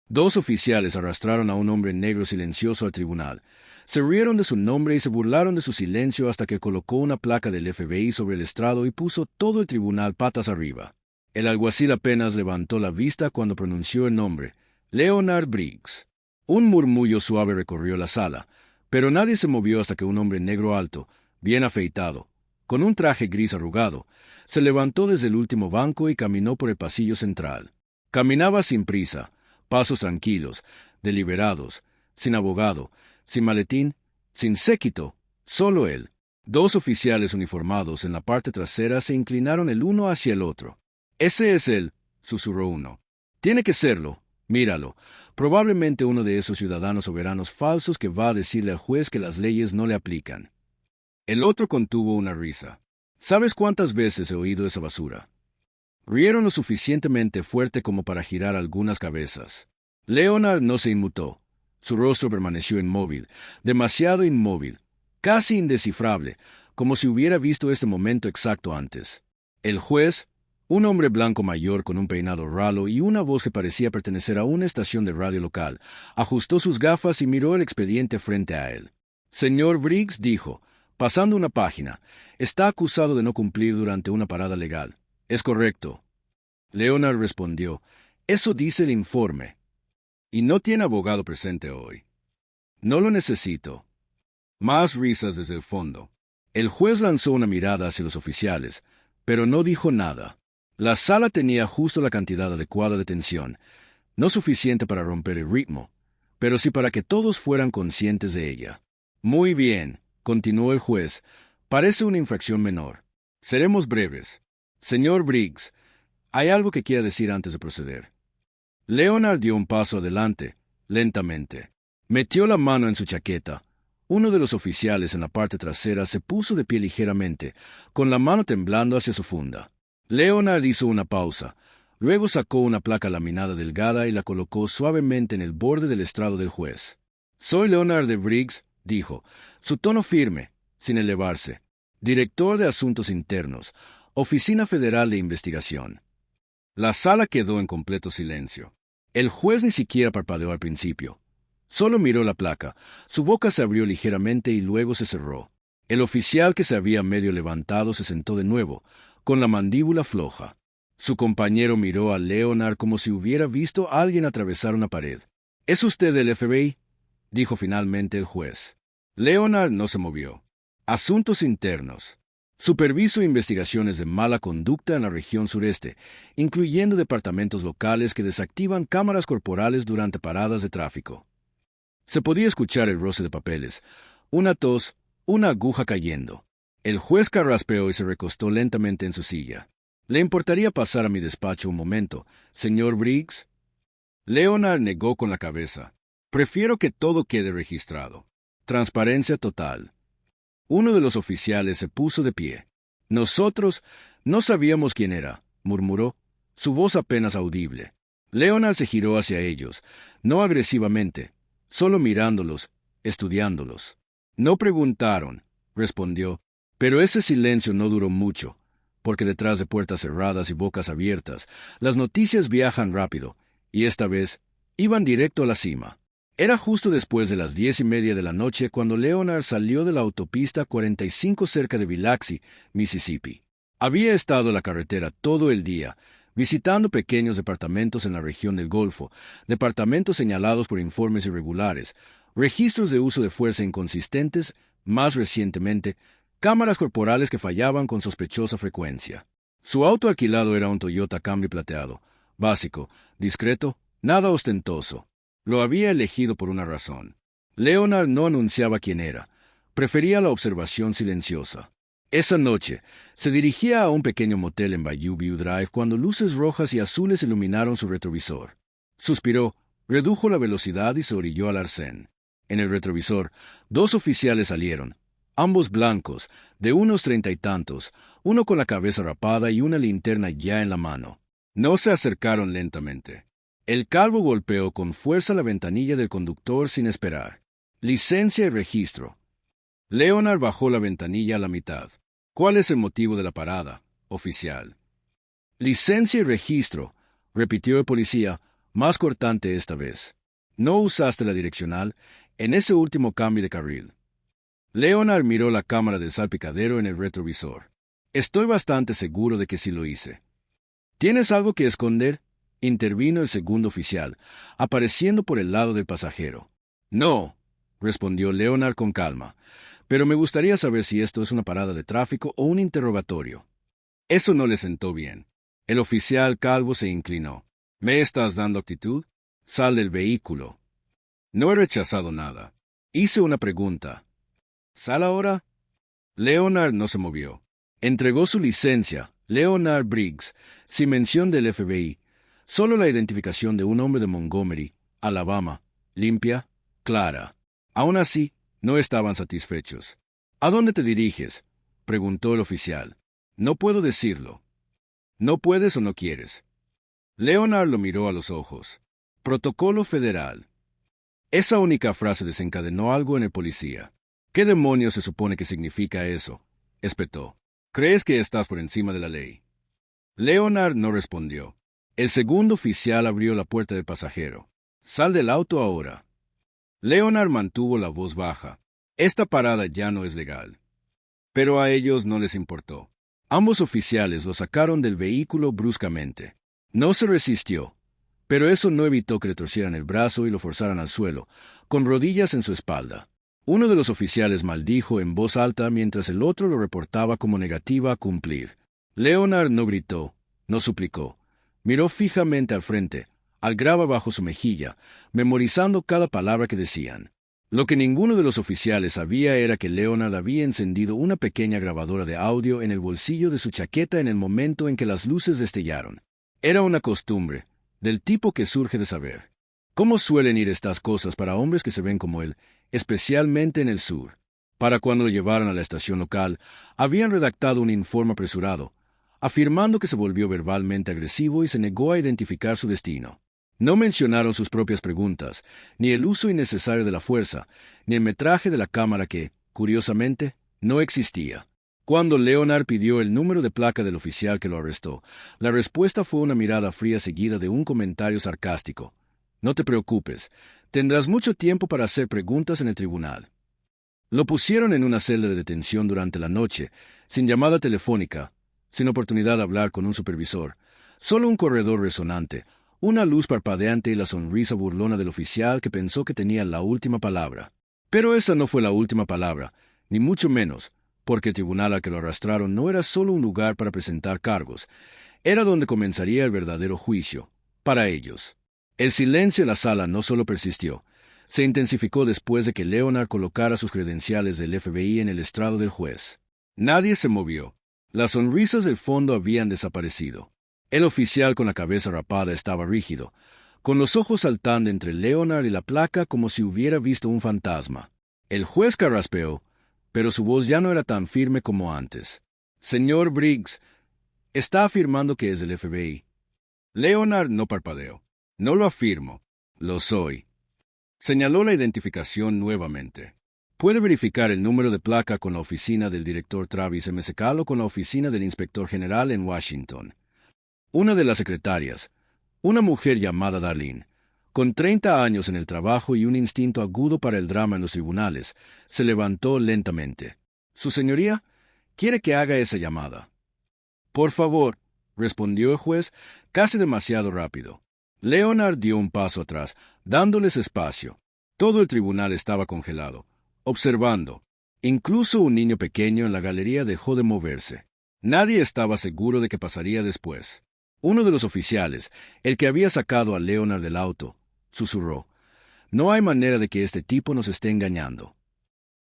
Dos oficiales arrastraron a un hombre negro silencioso al tribunal. Se rieron de su nombre y se burlaron de su silencio hasta que colocó una placa del FBI sobre el estrado y puso todo el tribunal patas arriba. El alguacil apenas levantó la vista cuando pronunció el nombre, Leonard Briggs. Un murmullo suave recorrió la sala, pero nadie se movió hasta que un hombre negro alto, bien afeitado, con un traje gris arrugado, se levantó desde el último banco y caminó por el pasillo central. Caminaba sin prisa, pasos tranquilos, deliberados, sin abogado, sin maletín, sin séquito, solo él. Dos oficiales uniformados en la parte trasera se inclinaron el uno hacia el otro. «Ese es él», susurró uno. «Tiene que serlo. Míralo. Probablemente uno de esos ciudadanos soberanos falsos que va a decirle al juez que las leyes no le aplican». El otro contuvo una risa. «¿Sabes cuántas veces he oído esa basura?» Rieron lo suficientemente fuerte como para girar algunas cabezas. Leonard no se inmutó. Su rostro permaneció inmóvil, demasiado inmóvil, casi indescifrable, como si hubiera visto este momento exacto antes. El juez, un hombre blanco mayor con un peinado ralo y una voz que parecía pertenecer a una estación de radio local, ajustó sus gafas y miró el expediente frente a él. «Señor Briggs», dijo, pasando una página, «está acusado de no cumplir durante una parada legal. ¿Es correcto?» Leonard respondió, «Eso dice el informe. Y no tiene abogado presente hoy». «No lo necesito». Más risas desde el fondo. El juez lanzó una mirada hacia los oficiales, pero no dijo nada. La sala tenía justo la cantidad adecuada de tensión, no suficiente para romper el ritmo, pero sí para que todos fueran conscientes de ella. «Muy bien», continuó el juez, «parece una infracción menor. Seremos breves. Señor Briggs, ¿hay algo que quiera decir antes de proceder?» Leonard dio un paso adelante, lentamente. Metió la mano en su chaqueta. Uno de los oficiales en la parte trasera se puso de pie ligeramente, con la mano temblando hacia su funda. Leonard hizo una pausa. Luego sacó una placa laminada delgada y la colocó suavemente en el borde del estrado del juez. «Soy Leonard de Briggs», dijo, su tono firme, sin elevarse. «Director de Asuntos Internos, Oficina Federal de Investigación». La sala quedó en completo silencio. El juez ni siquiera parpadeó al principio. Solo miró la placa. Su boca se abrió ligeramente y luego se cerró. El oficial que se había medio levantado se sentó de nuevo, con la mandíbula floja. Su compañero miró a Leonard como si hubiera visto a alguien atravesar una pared. «¿Es usted del FBI?», dijo finalmente el juez. Leonard no se movió. «Asuntos internos. Superviso investigaciones de mala conducta en la región sureste, incluyendo departamentos locales que desactivan cámaras corporales durante paradas de tráfico». Se podía escuchar el roce de papeles, una tos, una aguja cayendo. El juez carraspeó y se recostó lentamente en su silla. «¿Le importaría pasar a mi despacho un momento, señor Briggs?» Leonard negó con la cabeza. «Prefiero que todo quede registrado. Transparencia total». Uno de los oficiales se puso de pie. «Nosotros no sabíamos quién era», murmuró, su voz apenas audible. Leonard se giró hacia ellos, no agresivamente, solo mirándolos, estudiándolos. «No preguntaron», respondió, pero ese silencio no duró mucho, porque detrás de puertas cerradas y bocas abiertas, las noticias viajan rápido, y esta vez iban directo a la cima. Era justo después de las 10:30 de la noche cuando Leonard salió de la autopista 45 cerca de Biloxi, Mississippi. Había estado en la carretera todo el día, visitando pequeños departamentos en la región del Golfo, departamentos señalados por informes irregulares, registros de uso de fuerza inconsistentes, más recientemente, cámaras corporales que fallaban con sospechosa frecuencia. Su auto alquilado era un Toyota Camry plateado, básico, discreto, nada ostentoso. Lo había elegido por una razón. Leonard no anunciaba quién era. Prefería la observación silenciosa. Esa noche, se dirigía a un pequeño motel en Bayou View Drive cuando luces rojas y azules iluminaron su retrovisor. Suspiró, redujo la velocidad y se orilló al arcén. En el retrovisor, dos oficiales salieron, ambos blancos, de unos 30 y tantos, uno con la cabeza rapada y una linterna ya en la mano. No se acercaron lentamente. El calvo golpeó con fuerza la ventanilla del conductor sin esperar. «Licencia y registro». Leonard bajó la ventanilla a la mitad. «¿Cuál es el motivo de la parada, oficial?» «Licencia y registro», repitió el policía, más cortante esta vez. No usaste la direccional en ese último cambio de carril. Leonard miró la cámara del salpicadero en el retrovisor. Estoy bastante seguro de que sí lo hice. ¿Tienes algo que esconder? Intervino el segundo oficial, apareciendo por el lado del pasajero. No, respondió Leonard con calma, pero me gustaría saber si esto es una parada de tráfico o un interrogatorio. Eso no le sentó bien. El oficial calvo se inclinó. ¿Me estás dando actitud? Sal del vehículo. No he rechazado nada. Hice una pregunta. ¿Sal ahora? Leonard no se movió. Entregó su licencia, Leonard Briggs, sin mención del FBI, solo la identificación de un hombre de Montgomery, Alabama, limpia, clara. Aún así, no estaban satisfechos. ¿A dónde te diriges?, preguntó el oficial. No puedo decirlo. ¿No puedes o no quieres? Leonard lo miró a los ojos. Protocolo federal. Esa única frase desencadenó algo en el policía. ¿Qué demonios se supone que significa eso?, espetó. ¿Crees que estás por encima de la ley? Leonard no respondió. El segundo oficial abrió la puerta del pasajero. Sal del auto ahora. Leonard mantuvo la voz baja. Esta parada ya no es legal. Pero a ellos no les importó. Ambos oficiales lo sacaron del vehículo bruscamente. No se resistió, pero eso no evitó que le torcieran el brazo y lo forzaran al suelo, con rodillas en su espalda. Uno de los oficiales maldijo en voz alta mientras el otro lo reportaba como negativa a cumplir. Leonard no gritó, no suplicó. Miró fijamente al frente, al grava bajo su mejilla, memorizando cada palabra que decían. Lo que ninguno de los oficiales sabía era que Leonard había encendido una pequeña grabadora de audio en el bolsillo de su chaqueta en el momento en que las luces destellaron. Era una costumbre, del tipo que surge de saber. ¿Cómo suelen ir estas cosas para hombres que se ven como él, especialmente en el sur? Para cuando lo llevaron a la estación local, habían redactado un informe apresurado, afirmando que se volvió verbalmente agresivo y se negó a identificar su destino. No mencionaron sus propias preguntas, ni el uso innecesario de la fuerza, ni el metraje de la cámara que, curiosamente, no existía. Cuando Leonard pidió el número de placa del oficial que lo arrestó, la respuesta fue una mirada fría seguida de un comentario sarcástico. No te preocupes, tendrás mucho tiempo para hacer preguntas en el tribunal. Lo pusieron en una celda de detención durante la noche, sin llamada telefónica, sin oportunidad de hablar con un supervisor, solo un corredor resonante, una luz parpadeante y la sonrisa burlona del oficial que pensó que tenía la última palabra. Pero esa no fue la última palabra, ni mucho menos, porque el tribunal al que lo arrastraron no era solo un lugar para presentar cargos, era donde comenzaría el verdadero juicio, para ellos. El silencio en la sala no solo persistió, se intensificó después de que Leonard colocara sus credenciales del FBI en el estrado del juez. Nadie se movió. Las sonrisas del fondo habían desaparecido. El oficial con la cabeza rapada estaba rígido, con los ojos saltando entre Leonard y la placa como si hubiera visto un fantasma. El juez carraspeó, pero su voz ya no era tan firme como antes. Señor Briggs, está afirmando que es del FBI. Leonard no parpadeó. No lo afirmo. Lo soy. Señaló la identificación nuevamente. Puede verificar el número de placa con la oficina del director Travis M. Secal o con la oficina del inspector general en Washington. Una de las secretarias, una mujer llamada Darlene, con 30 años en el trabajo y un instinto agudo para el drama en los tribunales, se levantó lentamente. «Su señoría, quiere que haga esa llamada». «Por favor», respondió el juez, casi demasiado rápido. Leonard dio un paso atrás, dándoles espacio. Todo el tribunal estaba congelado, observando. Incluso un niño pequeño en la galería dejó de moverse. Nadie estaba seguro de qué pasaría después. Uno de los oficiales, el que había sacado a Leonard del auto, susurró: «No hay manera de que este tipo nos esté engañando».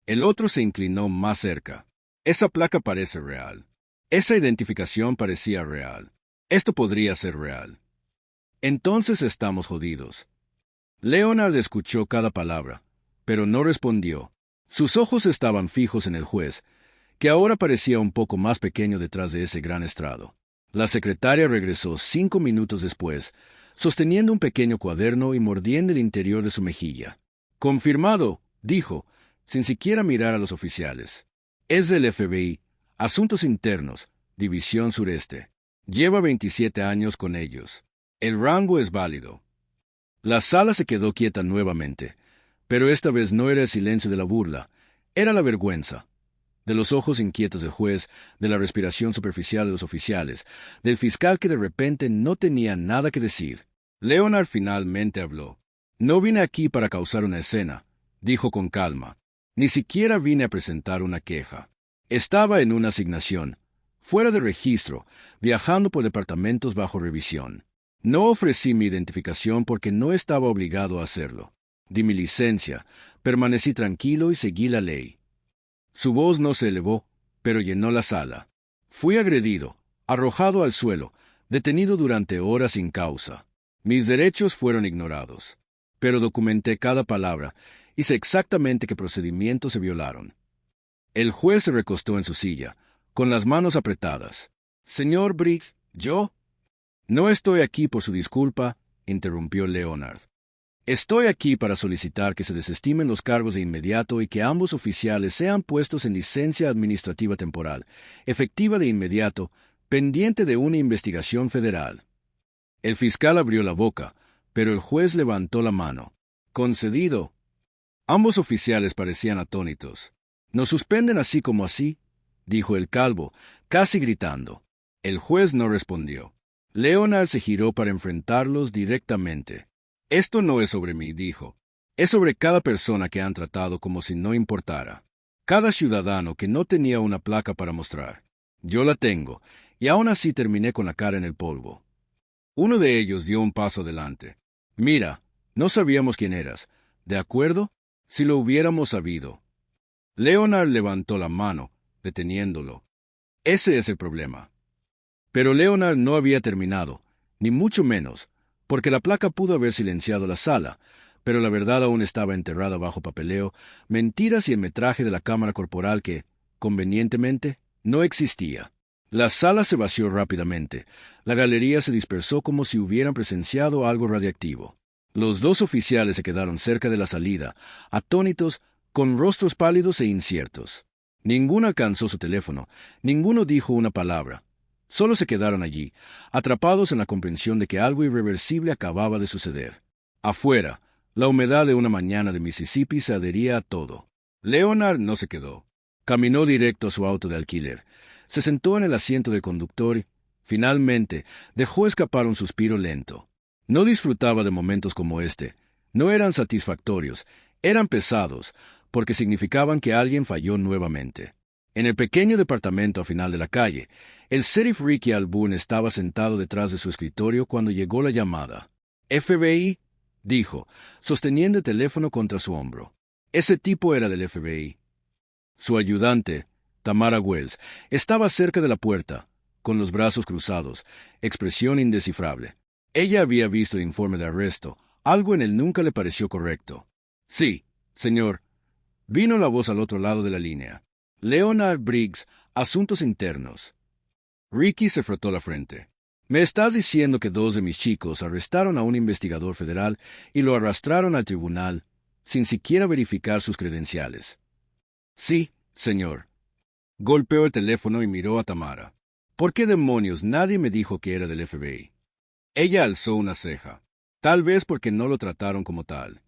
El otro se inclinó más cerca. «Esa placa parece real. Esa identificación parecía real. Esto podría ser real. Entonces estamos jodidos». Leonard escuchó cada palabra, pero no respondió. Sus ojos estaban fijos en el juez, que ahora parecía un poco más pequeño detrás de ese gran estrado. La secretaria regresó 5 minutos después, sosteniendo un pequeño cuaderno y mordiendo el interior de su mejilla. «Confirmado», dijo, sin siquiera mirar a los oficiales. «Es del FBI, Asuntos Internos, División Sureste. Lleva 27 años con ellos. El rango es válido». La sala se quedó quieta nuevamente, pero esta vez no era el silencio de la burla, era la vergüenza. De los ojos inquietos del juez, de la respiración superficial de los oficiales, del fiscal que de repente no tenía nada que decir. Leonard finalmente habló. «No vine aquí para causar una escena», dijo con calma. «Ni siquiera vine a presentar una queja. Estaba en una asignación, fuera de registro, viajando por departamentos bajo revisión. No ofrecí mi identificación porque no estaba obligado a hacerlo. Di mi licencia, permanecí tranquilo y seguí la ley». Su voz no se elevó, pero llenó la sala. «Fui agredido, arrojado al suelo, detenido durante horas sin causa. Mis derechos fueron ignorados. Pero documenté cada palabra y sé exactamente qué procedimientos se violaron». El juez se recostó en su silla, con las manos apretadas. «Señor Briggs, ¿yo?» «No estoy aquí por su disculpa», interrumpió Leonard. «Estoy aquí para solicitar que se desestimen los cargos de inmediato y que ambos oficiales sean puestos en licencia administrativa temporal, efectiva de inmediato, pendiente de una investigación federal». El fiscal abrió la boca, pero el juez levantó la mano. «Concedido». Ambos oficiales parecían atónitos. «¿Nos suspenden así como así?», dijo el calvo, casi gritando. El juez no respondió. Leonard se giró para enfrentarlos directamente. «Esto no es sobre mí», dijo. «Es sobre cada persona que han tratado como si no importara. Cada ciudadano que no tenía una placa para mostrar. Yo la tengo, y aún así terminé con la cara en el polvo». Uno de ellos dio un paso adelante. «Mira, no sabíamos quién eras. ¿De acuerdo? Si lo hubiéramos sabido». Leonard levantó la mano, deteniéndolo. «Ese es el problema». Pero Leonard no había terminado, ni mucho menos, porque la placa pudo haber silenciado la sala, pero la verdad aún estaba enterrada bajo papeleo, mentiras y el metraje de la cámara corporal que, convenientemente, no existía. La sala se vació rápidamente. La galería se dispersó como si hubieran presenciado algo radiactivo. Los dos oficiales se quedaron cerca de la salida, atónitos, con rostros pálidos e inciertos. Ninguno alcanzó su teléfono, ninguno dijo una palabra. Solo se quedaron allí, atrapados en la comprensión de que algo irreversible acababa de suceder. Afuera, la humedad de una mañana de Mississippi se adhería a todo. Leonard no se quedó. Caminó directo a su auto de alquiler. Se sentó en el asiento del conductor y, finalmente, dejó escapar un suspiro lento. No disfrutaba de momentos como este. No eran satisfactorios, eran pesados, porque significaban que alguien falló nuevamente. En el pequeño departamento al final de la calle, el sheriff Ricky Alboon estaba sentado detrás de su escritorio cuando llegó la llamada. «FBI», dijo, sosteniendo el teléfono contra su hombro. Ese tipo era del FBI. Su ayudante, Tamara Wells, estaba cerca de la puerta, con los brazos cruzados, expresión indescifrable. Ella había visto el informe de arresto. Algo en él nunca le pareció correcto. «Sí, señor». Vino la voz al otro lado de la línea. «Leonard Briggs, Asuntos Internos». Ricky se frotó la frente. «¿Me estás diciendo que dos de mis chicos arrestaron a un investigador federal y lo arrastraron al tribunal sin siquiera verificar sus credenciales?» «Sí, señor». Golpeó el teléfono y miró a Tamara. «¿Por qué demonios nadie me dijo que era del FBI?» Ella alzó una ceja. «Tal vez porque no lo trataron como tal».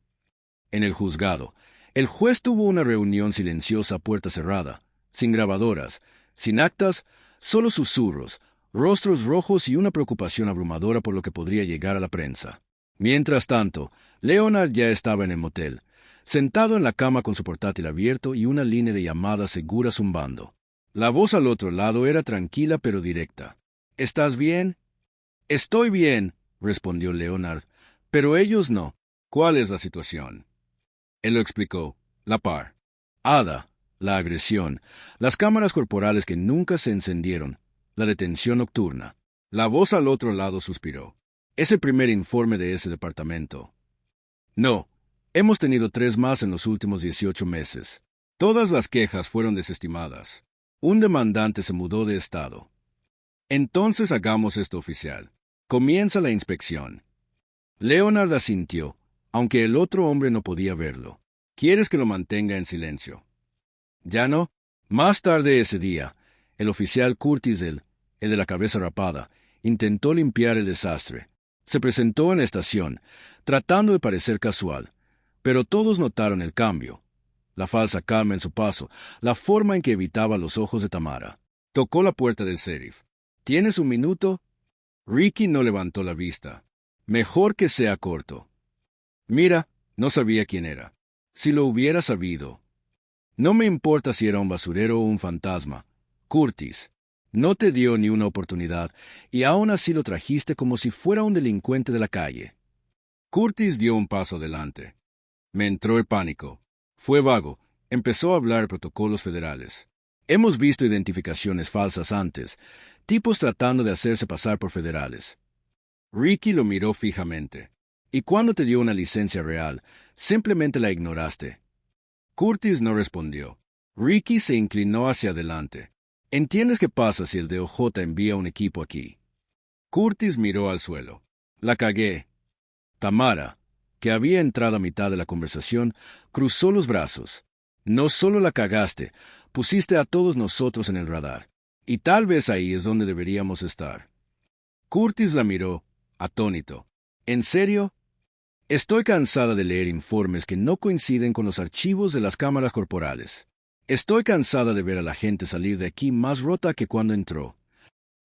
En el juzgado, el juez tuvo una reunión silenciosa a puerta cerrada, sin grabadoras, sin actas, solo susurros, rostros rojos y una preocupación abrumadora por lo que podría llegar a la prensa. Mientras tanto, Leonard ya estaba en el motel, sentado en la cama con su portátil abierto y una línea de llamada segura zumbando. La voz al otro lado era tranquila pero directa. «¿Estás bien?» «Estoy bien», respondió Leonard, «pero ellos no». «¿Cuál es la situación?» Él lo explicó. La par. Ada, la agresión, las cámaras corporales que nunca se encendieron, la detención nocturna. La voz al otro lado suspiró. «Es el primer informe de ese departamento». «No, hemos tenido 3 más en los últimos 18 meses. Todas las quejas fueron desestimadas. Un demandante se mudó de estado». «Entonces hagamos esto oficial. Comienza la inspección». Leonard asintió, aunque el otro hombre no podía verlo. «¿Quieres que lo mantenga en silencio?» «¿Ya no?» Más tarde ese día, el oficial Curtis, el de la cabeza rapada, intentó limpiar el desastre. Se presentó en la estación, tratando de parecer casual, pero todos notaron el cambio. La falsa calma en su paso, la forma en que evitaba los ojos de Tamara. Tocó la puerta del sheriff. ¿Tienes un minuto? Ricky no levantó la vista. Mejor que sea corto. Mira, no sabía quién era. Si lo hubiera sabido. No me importa si era un basurero o un fantasma. Curtis. No te dio ni una oportunidad, y aún así lo trajiste como si fuera un delincuente de la calle. Curtis dio un paso adelante. Me entró el pánico. Fue vago. Empezó a hablar de protocolos federales. Hemos visto identificaciones falsas antes, tipos tratando de hacerse pasar por federales. Ricky lo miró fijamente. ¿Y cuándo te dio una licencia real? Simplemente la ignoraste. Curtis no respondió. Ricky se inclinó hacia adelante. ¿Entiendes qué pasa si el DOJ envía un equipo aquí? Curtis miró al suelo. La cagué. Tamara, que había entrado a mitad de la conversación, cruzó los brazos. No solo la cagaste, pusiste a todos nosotros en el radar. Y tal vez ahí es donde deberíamos estar. Curtis la miró, atónito. ¿En serio? Estoy cansada de leer informes que no coinciden con los archivos de las cámaras corporales. Estoy cansada de ver a la gente salir de aquí más rota que cuando entró.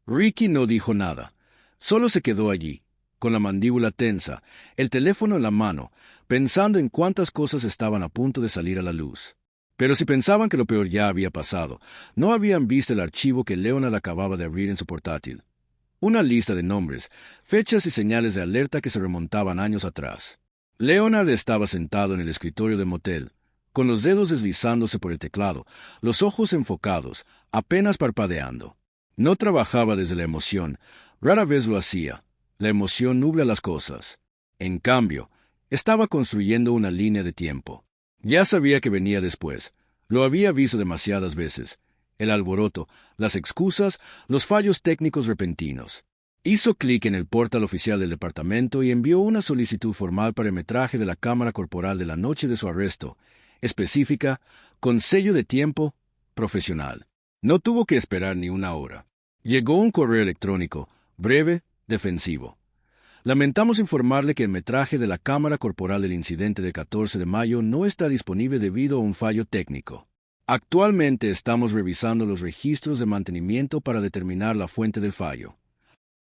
Ricky no dijo nada. Solo se quedó allí, con la mandíbula tensa, el teléfono en la mano, pensando en cuántas cosas estaban a punto de salir a la luz. Pero si pensaban que lo peor ya había pasado, no habían visto el archivo que Leonard acababa de abrir en su portátil. Una lista de nombres, fechas y señales de alerta que se remontaban años atrás. Leonard estaba sentado en el escritorio del motel, con los dedos deslizándose por el teclado, los ojos enfocados, apenas parpadeando. No trabajaba desde la emoción, rara vez lo hacía. La emoción nubla las cosas. En cambio, estaba construyendo una línea de tiempo. Ya sabía que venía después. Lo había visto demasiadas veces. El alboroto, las excusas, los fallos técnicos repentinos. Hizo clic en el portal oficial del departamento y envió una solicitud formal para el metraje de la cámara corporal de la noche de su arresto, específica, con sello de tiempo, profesional. No tuvo que esperar ni una hora. Llegó un correo electrónico, breve, defensivo. Lamentamos informarle que el metraje de la cámara corporal del incidente del 14 de mayo no está disponible debido a un fallo técnico. Actualmente estamos revisando los registros de mantenimiento para determinar la fuente del fallo.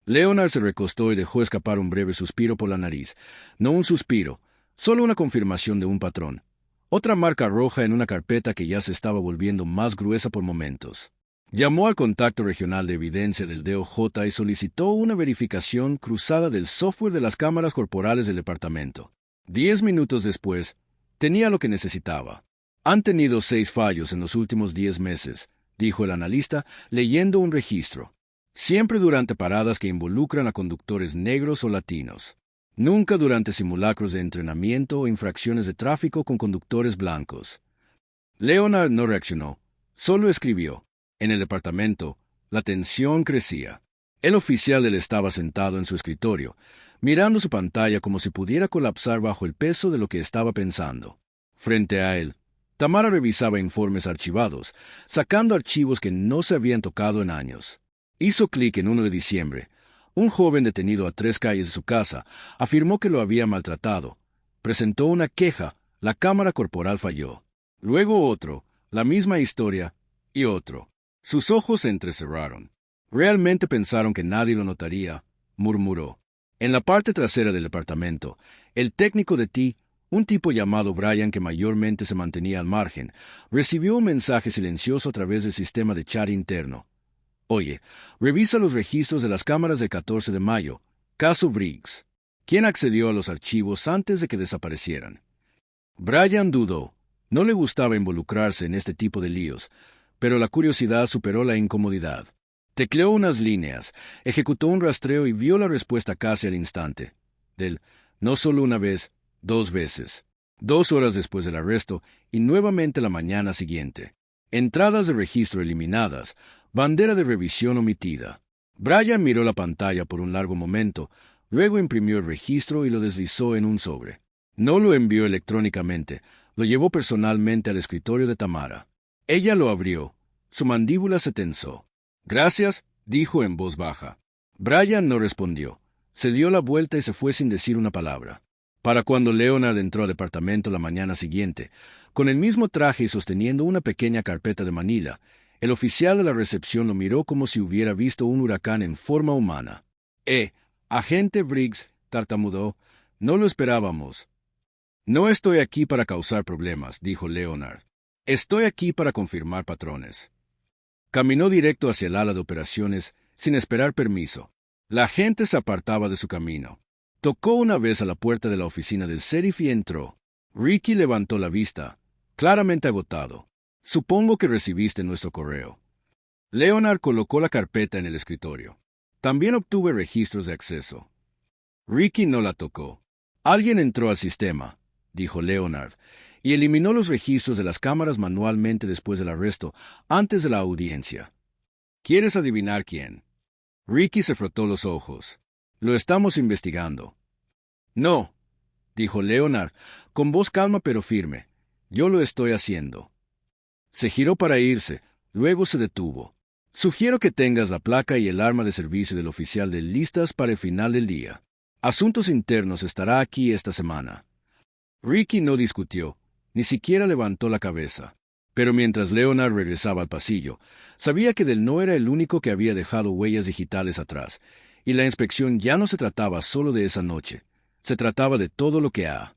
Leonard se recostó y dejó escapar un breve suspiro por la nariz. No un suspiro, solo una confirmación de un patrón. Otra marca roja en una carpeta que ya se estaba volviendo más gruesa por momentos. Llamó al contacto regional de evidencia del DOJ y solicitó una verificación cruzada del software de las cámaras corporales del departamento. 10 minutos después, tenía lo que necesitaba. Han tenido 6 fallos en los últimos 10 meses, dijo el analista, leyendo un registro. Siempre durante paradas que involucran a conductores negros o latinos. Nunca durante simulacros de entrenamiento o infracciones de tráfico con conductores blancos. Leonard no reaccionó, solo escribió. En el departamento, la tensión crecía. El oficial estaba sentado en su escritorio, mirando su pantalla como si pudiera colapsar bajo el peso de lo que estaba pensando. Frente a él, Tamara revisaba informes archivados, sacando archivos que no se habían tocado en años. Hizo clic en 1 de diciembre. Un joven detenido a 3 calles de su casa afirmó que lo había maltratado. Presentó una queja, la cámara corporal falló. Luego otro, la misma historia, y otro. Sus ojos se entrecerraron. Realmente pensaron que nadie lo notaría, murmuró. En la parte trasera del departamento, el técnico de T, un tipo llamado Brian que mayormente se mantenía al margen, recibió un mensaje silencioso a través del sistema de chat interno. Oye, revisa los registros de las cámaras del 14 de mayo. Caso Briggs. ¿Quién accedió a los archivos antes de que desaparecieran? Brian dudó. No le gustaba involucrarse en este tipo de líos, pero la curiosidad superó la incomodidad. Tecleó unas líneas, ejecutó un rastreo y vio la respuesta casi al instante. No solo una vez, 2 veces. 2 horas después del arresto y nuevamente la mañana siguiente. Entradas de registro eliminadas, bandera de revisión omitida. Brian miró la pantalla por un largo momento, luego imprimió el registro y lo deslizó en un sobre. No lo envió electrónicamente, lo llevó personalmente al escritorio de Tamara. Ella lo abrió. Su mandíbula se tensó. «Gracias», dijo en voz baja. Brian no respondió. Se dio la vuelta y se fue sin decir una palabra. Para cuando Leonard entró al departamento la mañana siguiente, con el mismo traje y sosteniendo una pequeña carpeta de manila, el oficial de la recepción lo miró como si hubiera visto un huracán en forma humana. Agente Briggs, tartamudó, no lo esperábamos. No estoy aquí para causar problemas, dijo Leonard. Estoy aquí para confirmar patrones. Caminó directo hacia el ala de operaciones, sin esperar permiso. La gente se apartaba de su camino. Tocó una vez a la puerta de la oficina del sheriff y entró. Ricky levantó la vista, claramente agotado. Supongo que recibiste nuestro correo. Leonard colocó la carpeta en el escritorio. También obtuve registros de acceso. Ricky no la tocó. Alguien entró al sistema, dijo Leonard, y eliminó los registros de las cámaras manualmente después del arresto, antes de la audiencia. ¿Quieres adivinar quién? Ricky se frotó los ojos. Lo estamos investigando. No, dijo Leonard, con voz calma pero firme. Yo lo estoy haciendo. Se giró para irse, luego se detuvo. Sugiero que tengas la placa y el arma de servicio del oficial de listas para el final del día. Asuntos Internos estará aquí esta semana. Ricky no discutió, ni siquiera levantó la cabeza. Pero mientras Leonard regresaba al pasillo, sabía que él no era el único que había dejado huellas digitales atrás, y la inspección ya no se trataba solo de esa noche, se trataba de todo lo que ha